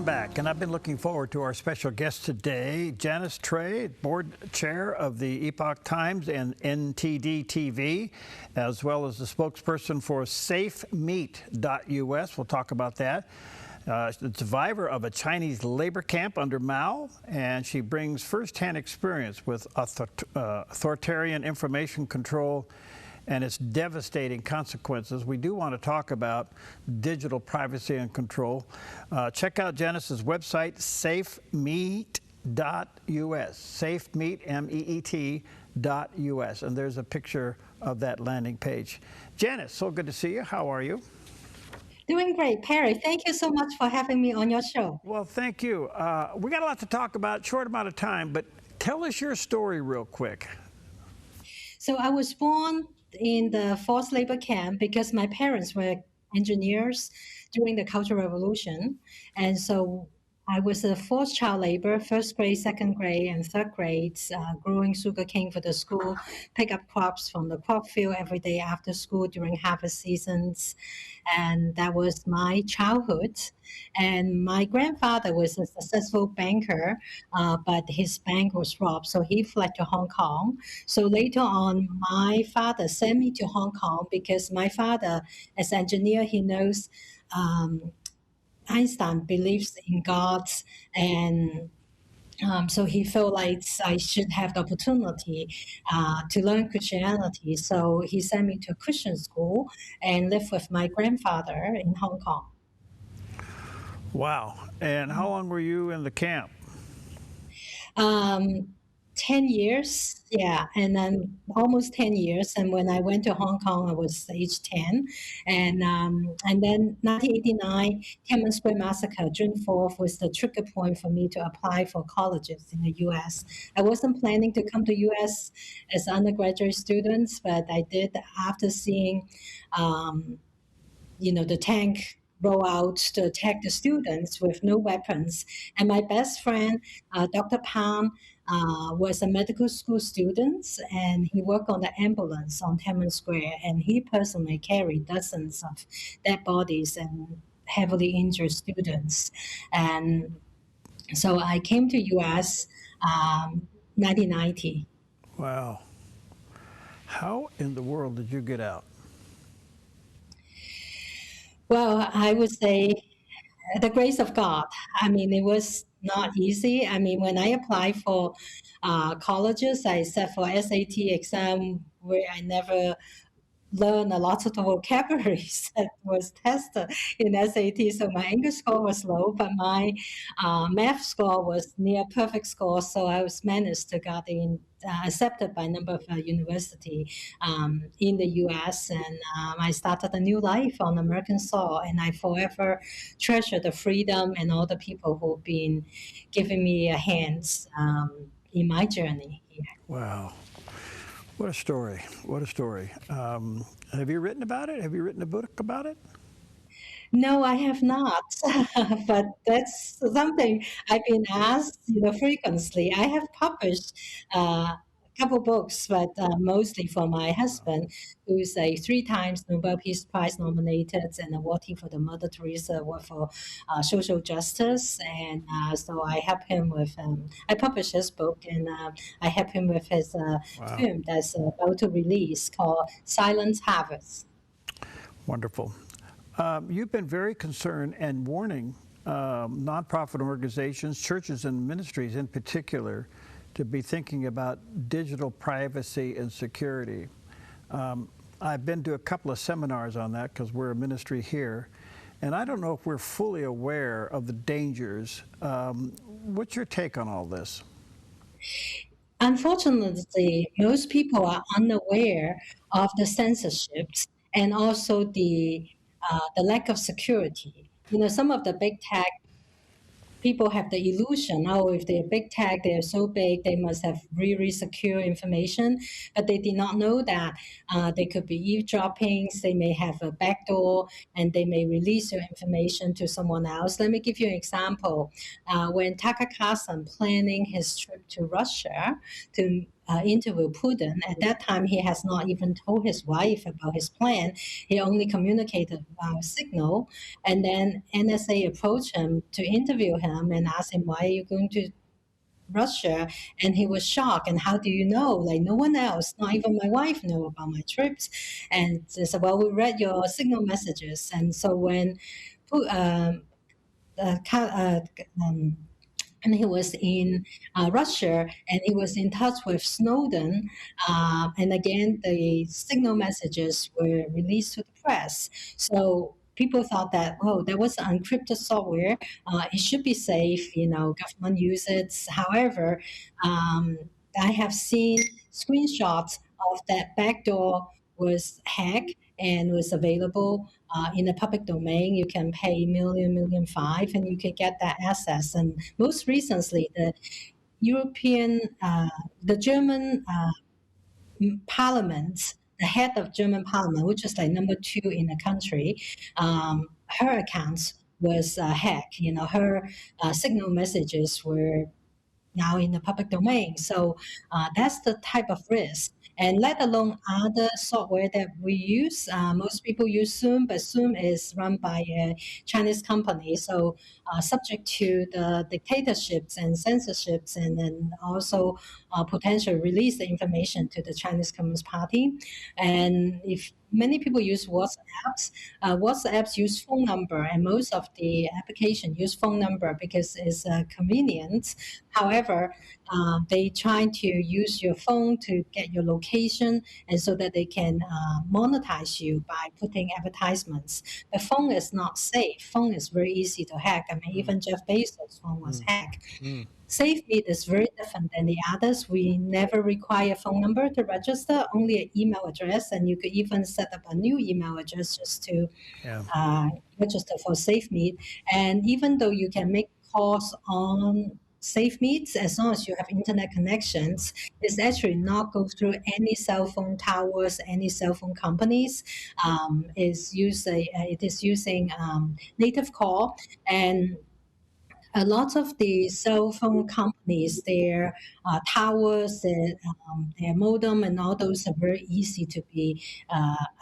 Welcome back, and I've been looking forward to our special guest today, Janice Trey, board chair of the Epoch Times and NTD TV, as well as the spokesperson for safemeat.us. We'll talk about that. The survivor of a Chinese labor camp under Mao, and she brings firsthand experience with authoritarian information control and its devastating consequences. We do want to talk about digital privacy and control. Check out Janice's website, safemeat.us, safemeat.us, and there's a picture of that landing page. Janice, so good to see you. How are you? Doing great, Perry. Thank you so much for having me on your show. Well, thank you. We got a lot to talk about, short amount of time, but tell us your story real quick. So I was born in the forced labor camp because my parents were engineers during the Cultural Revolution. And so I was a forced child labor, first grade, second grade, and third grades, growing sugarcane for the school, pick up crops from the crop field every day after school during harvest seasons. And that was my childhood. And my grandfather was a successful banker, but his bank was robbed, so he fled to Hong Kong. So later on, my father sent me to Hong Kong because my father, as an engineer, he knows Einstein believes in God, and so he felt like I should have the opportunity to learn Christianity. So he sent me to a Christian school and lived with my grandfather in Hong Kong. Wow. And how long were you in the camp? 10 years, yeah, and then almost 10 years. And when I went to Hong Kong, I was age 10. And then 1989, Tiananmen Square Massacre, June 4th, was the trigger point for me to apply for colleges in the U.S. I wasn't planning to come to U.S. as undergraduate students, but I did after seeing, the tank roll out to attack the students with no weapons. And my best friend, Dr. Pan, was a medical school student, and he worked on the ambulance on Tiananmen Square, and he personally carried dozens of dead bodies and heavily injured students. And so I came to U.S. 1990. Wow. How in the world did you get out? Well, I would say the grace of God. I mean, it was not easy. I mean, when I applied for colleges, I sat for SAT exam where I never learned a lot of the vocabularies that was tested in SAT. So my English score was low, but my math score was near perfect score. So I was managed to get in. Accepted by a number of university in the U.S. and I started a new life on American soil, and I forever treasure the freedom and all the people who've been giving me a hand in my journey here. Wow. What a story. What a story. Have you written about it? Have you written a book about it? No, I have not, but that's something I've been asked, frequently. I have published a couple books, but mostly for my husband, who is a 3 times Nobel Peace Prize nominated and awardee for the Mother Teresa Award for social justice. And so I help him with, I published his book, and I help him with his film that's about to release called Silent Harvest. Wonderful. You've been very concerned and warning nonprofit organizations, churches and ministries in particular, to be thinking about digital privacy and security. I've been to a couple of seminars on that because we're a ministry here, and I don't know if we're fully aware of the dangers. What's your take on all this? Unfortunately, most people are unaware of the censorship and also the lack of security. Some of the big tech people have the illusion, if they're big tech, they're so big, they must have really secure information, but they did not know that they could be eavesdroppings, they may have a backdoor, and they may release your information to someone else. Let me give you an example. When Tucker Carlson planning his trip to Russia to interview Putin. At that time, he has not even told his wife about his plan. He only communicated via signal. And then NSA approached him to interview him and asked him, why are you going to Russia? And he was shocked. And how do you know? Like, no one else, not even my wife, knew about my trips. And they said, well, we read your signal messages. And so when uh, um, and he was in Russia, and he was in touch with Snowden. And again, the signal messages were released to the press. So people thought that, oh, that was encrypted software. It should be safe. Government use it. However, um, I have seen screenshots of that backdoor was hacked and was available in the public domain. You can pay million five, and you can get that access. And most recently, European, the German Parliament, the head of German Parliament, which is like number 2 in the country, her accounts was hacked. Her signal messages were now in the public domain. So that's the type of risk. And let alone other software that we use. Most people use Zoom, but Zoom is run by a Chinese company. So subject to the dictatorships and censorships, and then also potential release the information to the Chinese Communist Party. And if many people use WhatsApps use phone number, and most of the application use phone number because it's convenient. However, they try to use your phone to get your location, and so that they can monetize you by putting advertisements. The phone is not safe. Phone is very easy to hack. I mean, even Jeff Bezos' phone was hacked. SafeMeet is very different than the others. We never require a phone number to register, only an email address, and you could even set up a new email address just to register for SafeMeet. And even though you can make calls on SafeMeet, as long as you have internet connections, it's actually not go through any cell phone towers, any cell phone companies. It is using native call. And a lot of the cell phone companies, their towers, their modem, and all those are very easy to be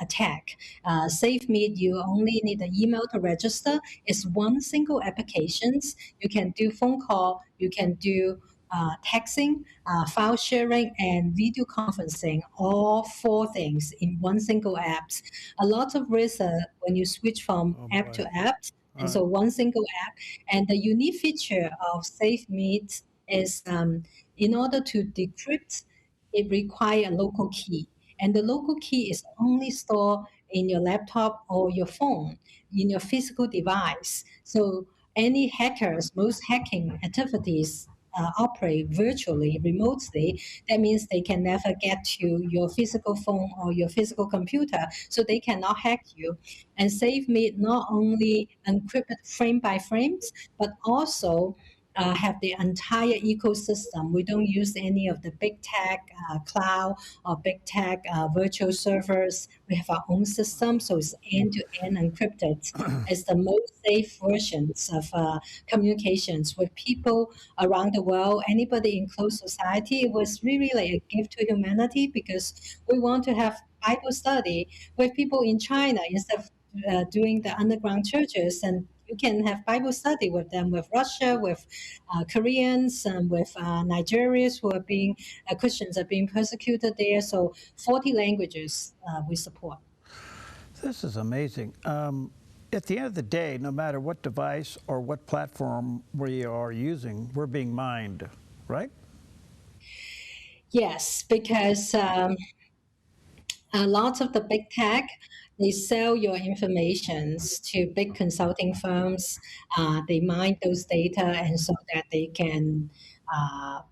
attacked. SafeMeet, you only need an email to register. It's one single application. You can do phone call. You can do texting, file sharing, and video conferencing, all 4 things in one single app. A lot of risk when you switch from app to app. And so one single app. And the unique feature of SafeMeet is in order to decrypt, it requires a local key. And the local key is only stored in your laptop or your phone, in your physical device. So any hackers, most hacking activities operate virtually, remotely. That means they can never get to your physical phone or your physical computer, so they cannot hack you. And SafeMeet not only encrypted frame by frames, but also have the entire ecosystem. We don't use any of the big tech cloud or big tech virtual servers. We have our own system, so it's end-to-end encrypted. It's the most safe versions of communications with people around the world, anybody in closed society. It was really like a gift to humanity, because we want to have Bible study with people in China instead of doing the underground churches. And you can have Bible study with them, with Russia, with Koreans, and with Nigerians who are being Christians are being persecuted there. So 40 languages we support. This is amazing. At the end of the day, no matter what device or what platform we are using, we're being mined, right? Yes, because a lot of the big tech, they sell your informations to big consulting firms. They mine those data, and so that they can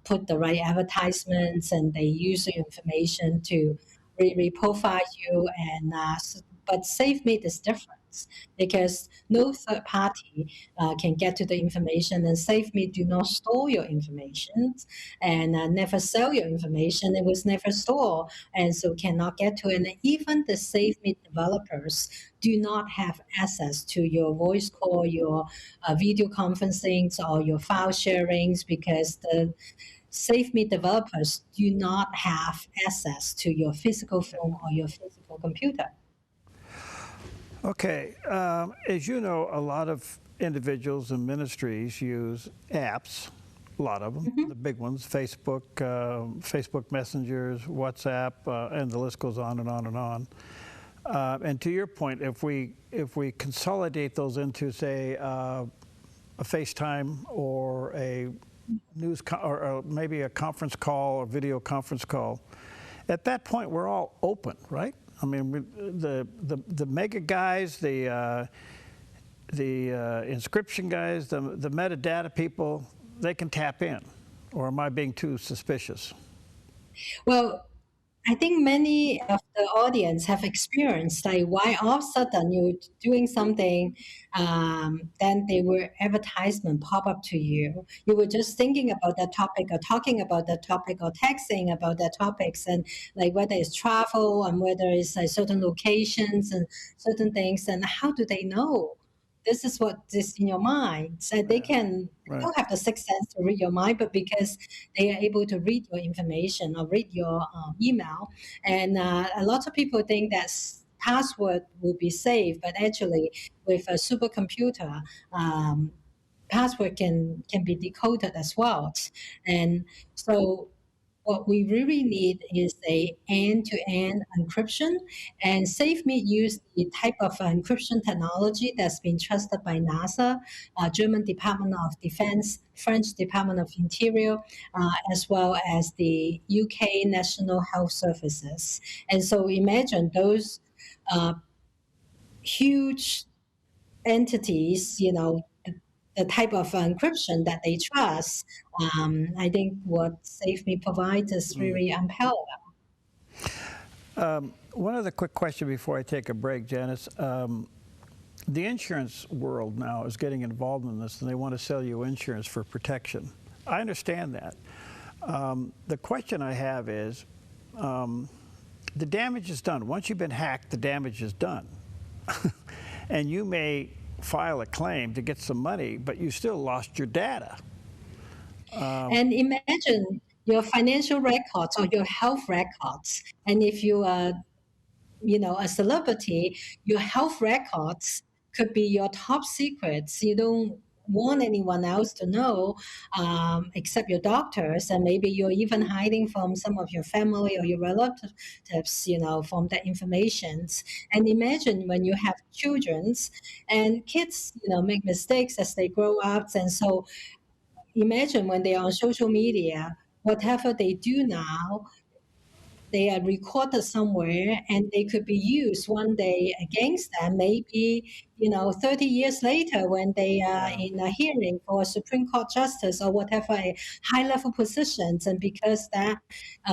put the right advertisements, and they use your information to profile you. And but SafeMeet is different, because no third party can get to the information, and SafeMeet do not store your information, and never sell your information. It was never stored, and so cannot get to it. And even the SafeMeet developers do not have access to your voice call, your video conferencing, or your file sharings, because SafeMeet developers do not have access to your physical phone or your physical computer. Okay, as you know, a lot of individuals and ministries use apps, a lot of them, the big ones, Facebook, Facebook Messengers, WhatsApp, and the list goes on and on and on. And to your point, if we consolidate those into, say, a FaceTime or a or maybe a conference call or video conference call, at that point we're all open, right? I mean, the mega guys, the inscription guys, the metadata people, they can tap in. Or am I being too suspicious? Well, I think many of the audience have experienced like why all of a sudden you're doing something, then they were advertisement pop up to you. You were just thinking about that topic or talking about that topic or texting about that topics, and like whether it's travel and whether it's like certain locations and certain things, and how do they know? This is what is in your mind. So they don't have the sixth sense to read your mind, but because they are able to read your information or read your email. And a lot of people think that password will be safe, but actually with a supercomputer, password can be decoded as well. And so what we really need is a end-to-end encryption, and SafeMeet use the type of encryption technology that's been trusted by NASA, German Department of Defense, French Department of Interior, as well as the UK National Health Services. And so imagine those huge entities, the type of encryption that they trust. I think what SafeMeet provides is really unparalleled. One other quick question before I take a break, Janice. The insurance world now is getting involved in this, and they want to sell you insurance for protection. I understand that. The question I have is, the damage is done. Once you've been hacked, the damage is done. And you may file a claim to get some money, but you still lost your data. And imagine your financial records or your health records. And if you are, a celebrity, your health records could be your top secrets. You don't want anyone else to know except your doctors, and maybe you're even hiding from some of your family or your relatives, from that information. And imagine when you have children, and kids, make mistakes as they grow up, and so imagine when they are on social media, whatever they do now, they are recorded somewhere, and they could be used one day against them, maybe 30 years later when they are in a hearing for a Supreme Court justice or whatever high-level positions, and because that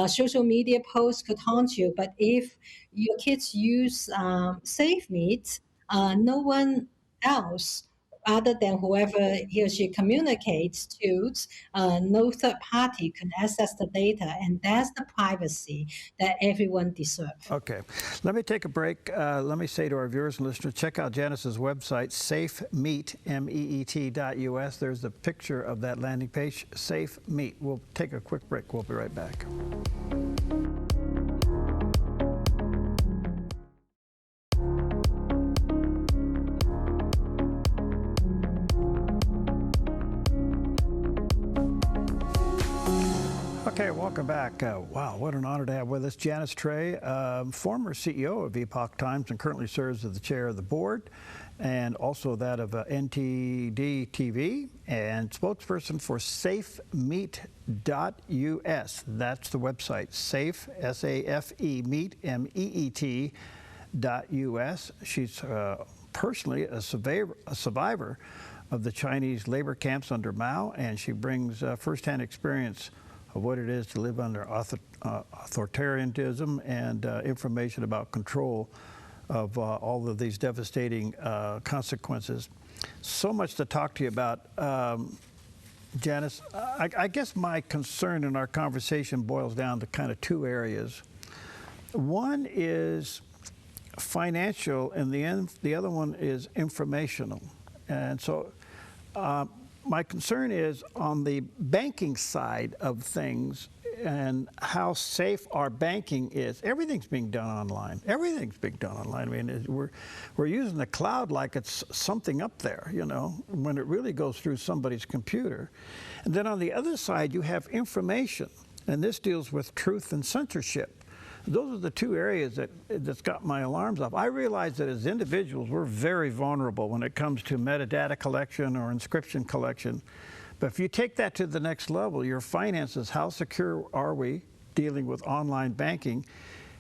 social media post could haunt you. But if your kids use SafeMeet, no one else other than whoever he or she communicates to, no third party can access the data, and that's the privacy that everyone deserves. Okay, let me take a break. Let me say to our viewers and listeners, check out Janice's website, SafeMeet, MEET.us. There's a picture of that landing page, SafeMeet. We'll take a quick break. We'll be right back. Okay, welcome back. Wow, what an honor to have with us Janice Trey, former CEO of Epoch Times and currently serves as the chair of the board and also that of NTD TV and spokesperson for SafeMeet.us. That's the website, safe, S-A-F-E, meet, M-E-E-T.us. She's personally a survivor of the Chinese labor camps under Mao, and she brings firsthand experience of what it is to live under authoritarianism and information about control of all of these devastating consequences. So much to talk to you about. Janice, I guess my concern in our conversation boils down to kind of two areas. One is financial, and the other one is informational. And so my concern is on the banking side of things and how safe our banking is. Everything's being done online. Everything's being done online. I mean, we're using the cloud like it's something up there, you know, when it really goes through somebody's computer. And then on the other side, you have information, and this deals with truth and censorship. Those are the two areas that's got my alarms up. I realize that as individuals, we're very vulnerable when it comes to metadata collection or inscription collection. But if you take that to the next level, your finances, how secure are we dealing with online banking?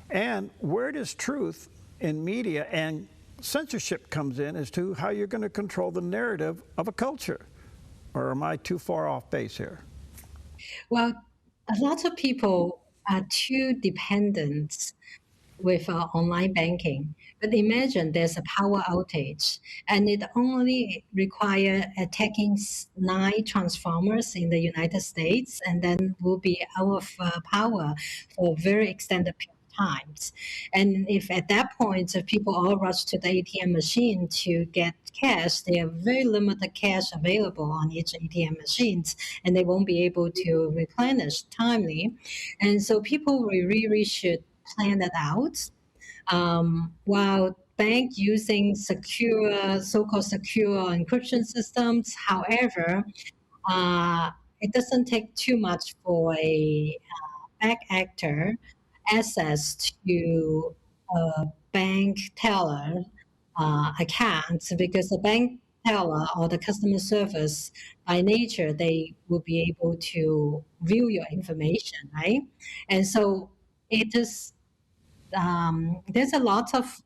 And where does truth in media and censorship comes in as to how you're going to control the narrative of a culture? Or am I too far off base here? Well, a lot of people are too dependent with online banking. But imagine there's a power outage, and it only requires attacking 9 transformers in the United States, and then will be out of power for very extended period of times. And if at that point if people all rush to the ATM machine to get cash, they have very limited cash available on each ATM machines, and they won't be able to replenish timely. And so people really should plan that out. While bank using secure, so-called secure encryption systems, however, it doesn't take too much for a bad actor access to a bank teller account, because the bank teller or the customer service, by nature, they will be able to view your information, right? And so it is there's a lot of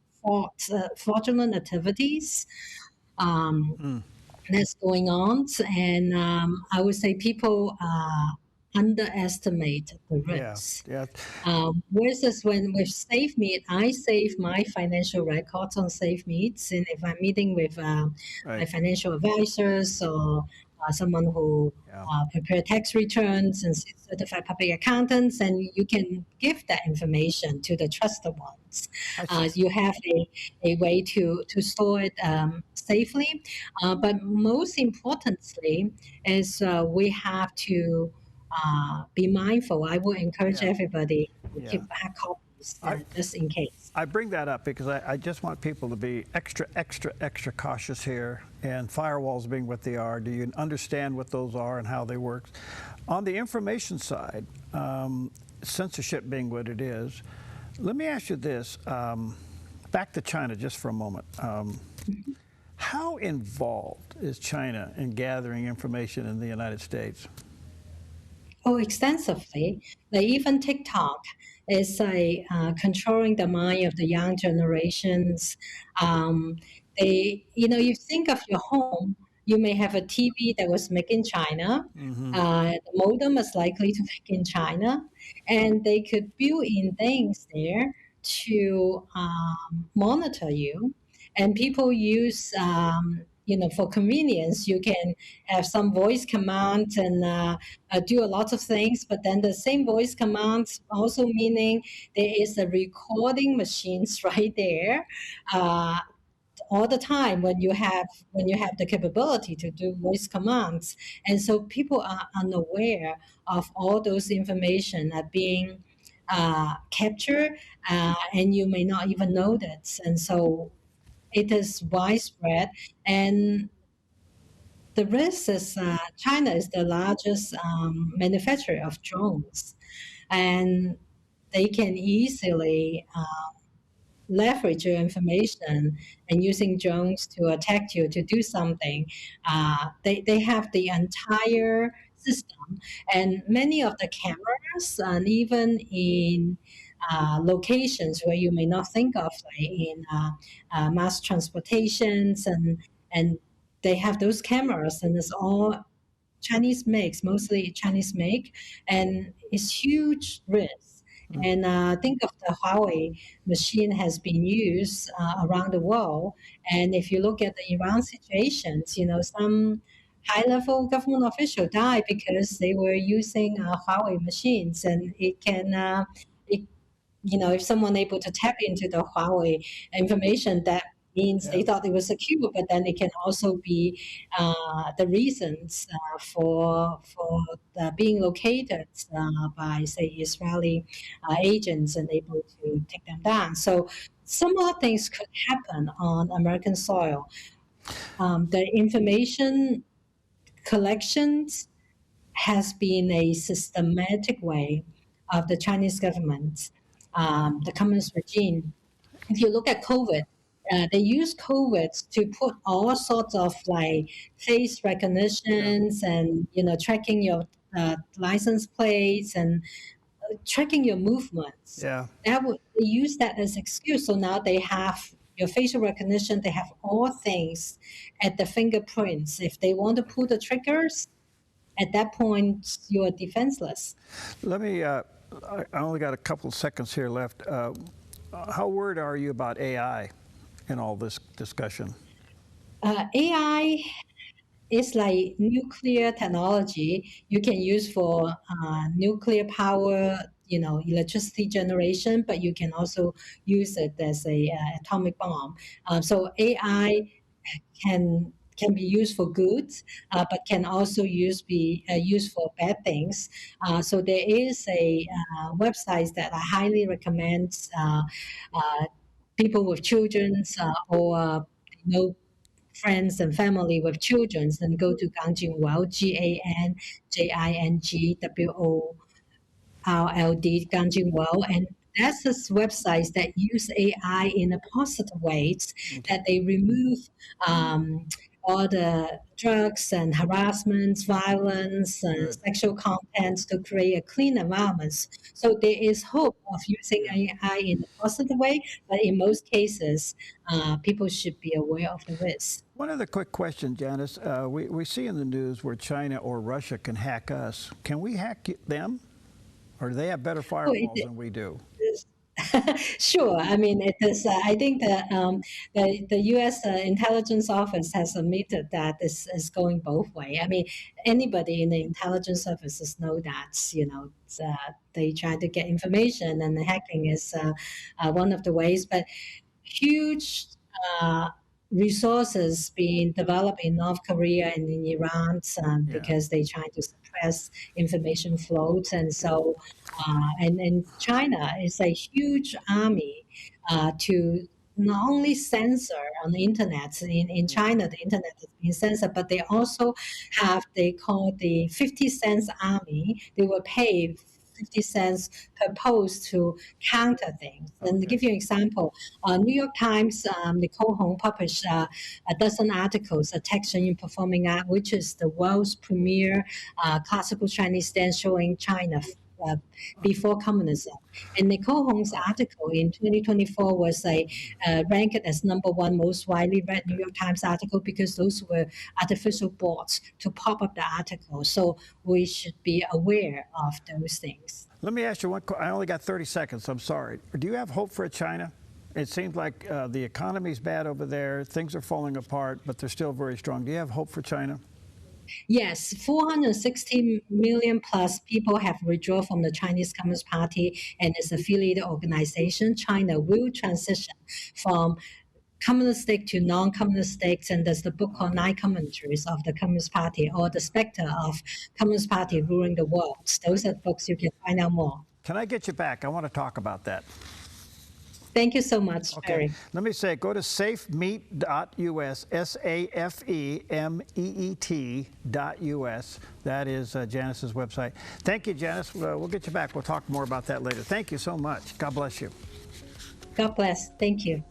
fraudulent activities that's going on, and I would say people underestimate the risks. Yeah. Versus when with SafeMeet, I save my financial records on SafeMeets, and if I'm meeting with my financial advisors or someone who prepare tax returns and certified public accountants, and you can give that information to the trusted ones. You have a way to store it safely. But most importantly is we have to be mindful. I will encourage everybody to keep back copies just in case. I bring that up because I just want people to be extra cautious here, and firewalls being what they are. Do you understand what those are and how they work? On the information side, censorship being what it is, let me ask you this. Back to China just for a moment. How involved is China in gathering information in the United States? Oh, extensively. Like even TikTok is controlling the mind of the young generations. You think of your home, you may have a TV that was made in China. The modem is likely to make in China, and they could build in things there to monitor you. And people use for convenience, you can have some voice command and do a lot of things, but then the same voice commands also meaning there is a recording machines right there all the time when you have the capability to do voice commands. And so people are unaware of all those information are being captured, and you may not even know that. And so it is widespread, and the risk is China is the largest manufacturer of drones, and they can easily leverage your information and using drones to attack you to do something. They have the entire system, and many of the cameras, and even in locations where you may not think of, like in mass transportations, and they have those cameras, and it's all Chinese makes, mostly Chinese make, and it's huge risk. And think of the Huawei machine has been used around the world. And if you look at the Iran situations, some high-level government official died because they were using Huawei machines, and it can, if someone able to tap into the Huawei information, that means they thought it was a cure, but then it can also be the reasons for being located by, say, Israeli agents and able to take them down. So similar things could happen on American soil. The information collections has been a systematic way of the Chinese government, the communist regime. If you look at COVID, they use COVID to put all sorts of like face recognitions and tracking your license plates and tracking your movements. Yeah. They use that as excuse. So now they have your facial recognition. They have all things at the fingerprints. If they want to pull the triggers, at that point you are defenseless. Let me. I only got a couple of seconds here left. How worried are you about AI in all this discussion? AI is like nuclear technology you can use for nuclear power, electricity generation, but you can also use it as a atomic bomb. So AI can be used for good, but can also be used for bad things. So there is a website that I highly recommend people with children or friends and family with children, and go to Ganjingworld, GANJINGWORLD, Ganjingworld, and that's this websites that use AI in a positive ways, that they remove all the drugs and harassment, violence, and sexual contents to create a clean environment. So there is hope of using AI in a positive way, but in most cases, people should be aware of the risk. One other quick question, Janice. We see in the news where China or Russia can hack us. Can we hack them? Or do they have better firewalls than we do? Sure. I mean, it is. I think that the U.S. Intelligence Office has admitted that this is going both ways. I mean, anybody in the intelligence services know that they try to get information, and hacking is one of the ways. But huge resources being developed in North Korea and in Iran because they try to suppress information flows, and so and China is a huge army to not only censor on the internet. In China, the internet is being censored, but they also have, they call the 50 cents army. They will pay 50 cents per post to counter things. And to give you an example, New York Times, Nicole Hong published a dozen articles, A Texture in Performing Art, which is the world's premier classical Chinese dance showing China before communism. And Nicole Hong's article in 2024 was ranked as #1 most widely read New York Times article, because those were artificial bots to pop up the article. So we should be aware of those things. Let me ask you one question. I only got 30 seconds. I'm sorry. Do you have hope for China? It seems like the economy's bad over there. Things are falling apart, but they're still very strong. Do you have hope for China? Yes, 460 million plus people have withdrawn from the Chinese Communist Party and its affiliated organization. China will transition from communist state to non-communist states, and there's the book called 9 Commentaries of the Communist Party, or The Spectre of Communist Party Ruling the World. Those are books you can find out more. Can I get you back? I want to talk about that. Thank you so much, Barry. Let me say, go to safemeet.us, SAFEMEET.us. That is Janice's website. Thank you, Janice. We'll get you back. We'll talk more about that later. Thank you so much. God bless you. God bless. Thank you.